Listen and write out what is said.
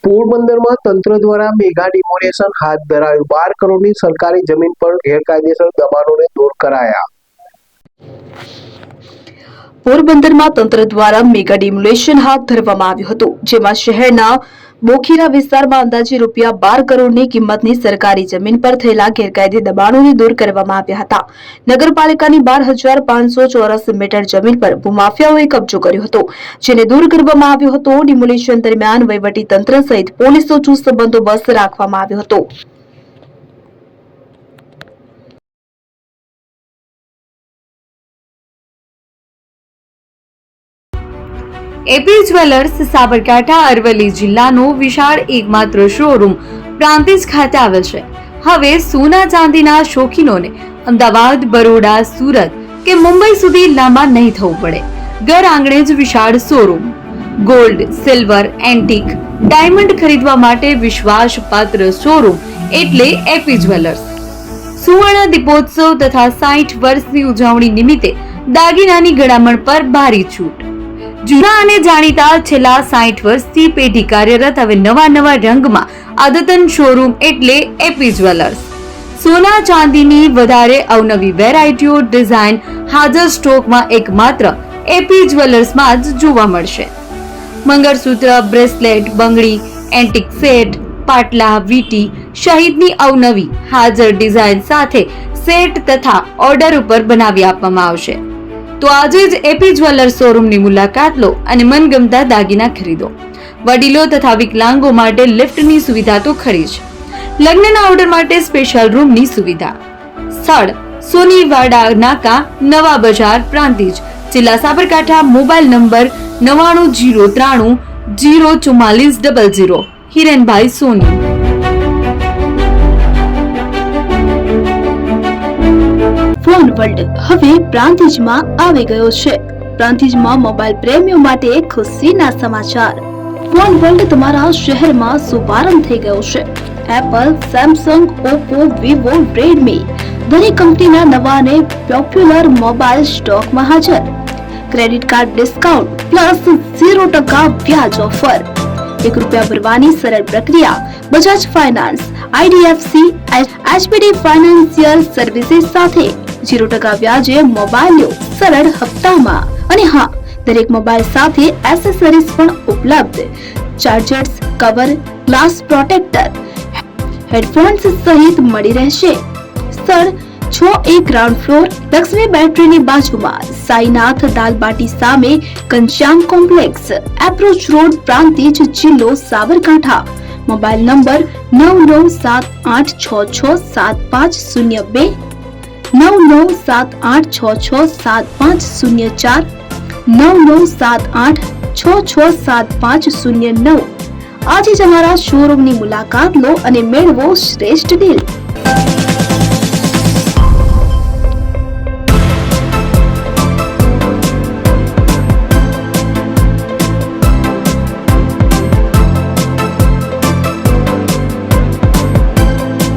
પોરબંદરમાં તંત્ર દ્વારા મેગા ડિમોલેશન હાથ ધરાયું। 12 કરોડની સરકારી જમીન પર ગેરકાયદેસર દબાણોને દૂર કરાયા। પોરબંદરમાં તંત્ર દ્વારા મેગા ડિમોલેશન હાથ ધરવામાં આવ્યું હતું, જેમાં શહેરના બોખીરા વિસ્તારમાં અંદાજે રૂપિયા 12 કરોડની કિંમતની સરકારી જમીન પર થયેલા ગેરકાયદે દબાણોને દૂર કરવામાં આવ્યા હતા। નગરપાલિકાની 12,500 ચોરસ મીટર જમીન પર ભૂમાફિયાઓએ કબજો કર્યો હતો, જેને દૂર કરવામાં આવ્યો હતો। ડિમોલેશન દરમિયાન વહીવટી તંત્ર સહિત પોલીસનો ચુસ્ત બંદોબસ્ત રાખવામાં આવ્યો હતો। એપી જ્વેલર્સ સાબરકાંઠા અરવલ્લી જિલ્લાનો વિશાળ એકમાત્ર શોરૂમ પ્રાંતિજ ખાતે આવેલ છે। હવે સોના ચાંદીના શોખીનોને અમદાવાદ, બરોડા, સુરત કે મુંબઈ સુધી લાંબા નહીં થવું પડે। ઘર આંગણે જ વિશાળ showroom. Gold, silver, antique, diamond ખરીદવા માટે વિશ્વાસપાત્ર શોરૂમ એટલે એપી જ્વેલર્સ। સુવર્ણ દીપોત્સવ તથા 60 વર્ષની ઉજવણી નિમિત્તે દાગીનાની ગળામણ પર ભારી છૂટ। જૂના અને જાણીતા છેલ્લા 60 વર્ષથી પેઢી કાર્યરત હવે નવા રંગમાં અદ્યતન શોરૂમ એટલે એપી જ્વેલર્સ। સોના ચાંદીની વધારે અવનવી વેરાયટીઓ, ડિઝાઇન હાજર સ્ટોકમાં એકમાત્ર એપી જ્વેલર્સમાં જ જોવા મળશે। મંગળસૂત્ર, બ્રેસલેટ, બંગડી, એન્ટિક સેટ, પાટલા, વીટી સહિતની અવનવી હાજર ડિઝાઇન સાથે સેટ તથા ઓર્ડર ઉપર બનાવી આપવામાં આવશે। તો આજે જ એપી જ્વેલર્સ શોરૂમની મુલાકાત લો અને મનગમતા દાગીના ખરીદો। વડીલો તથા વિકલાંગો માટે લિફ્ટની સુવિધા તો ખરી જ, લગ્નના ઓર્ડર માટે સ્પેશિયલ રૂમની સુવિધા। સ્થળ સોનીવાડા નાકા, નવા બજાર, પ્રાંતિજ, જિલ્લા Sabarkantha. Mobile number 9903 04400। Hirenbhai Soni. Phone world હવે પ્રાંતિજમાં આવી ગયો છે। પ્રાંતિજમાં મોબાઈલ પ્રેમીઓ માટે ખુશીના સમાચાર। ફોન વર્લ્ડ તમારા શહેરમાં શુભારંભ થઈ ગયો છે। Apple, Samsung, Oppo, Vivo, Redmi દરેક કંપનીના નવા અને પોપ્યુલર મોબાઈલ સ્ટોકમાં હાજર। ક્રેડિટ કાર્ડ ડિસ્કાઉન્ટ પ્લસ 0% વ્યાજ ઓફર। ₹1 ભરવાની સરળ પ્રક્રિયા। Bajaj finance, IDFC, HPD financial services સાથે 0% વ્યાજે મોબાઈલ લો સરળ હપ્તામાં। અને હા, દરેક મોબાઈલ સાથે એસેસરીઝ પણ ઉપલબ્ધ। Chargers, cover, glass protractor, headphones સહિત મળી રહેશે। સ્થળ 6A ગ્રાઉન્ડ ફ્લોર, લક્ષ્મી બેટરીની બાજુમાં, સાઈનાથ દાલબાટી સામે, Ghanshyam complex, approach road, Prantij, જિલ્લો સાબરકાંઠા। Mobile number 9978667502, 9978667504, 9978667509। આજે જ અમારા શોરૂમની મુલાકાત લો અને મેળવો શ્રેષ્ઠ ડીલ।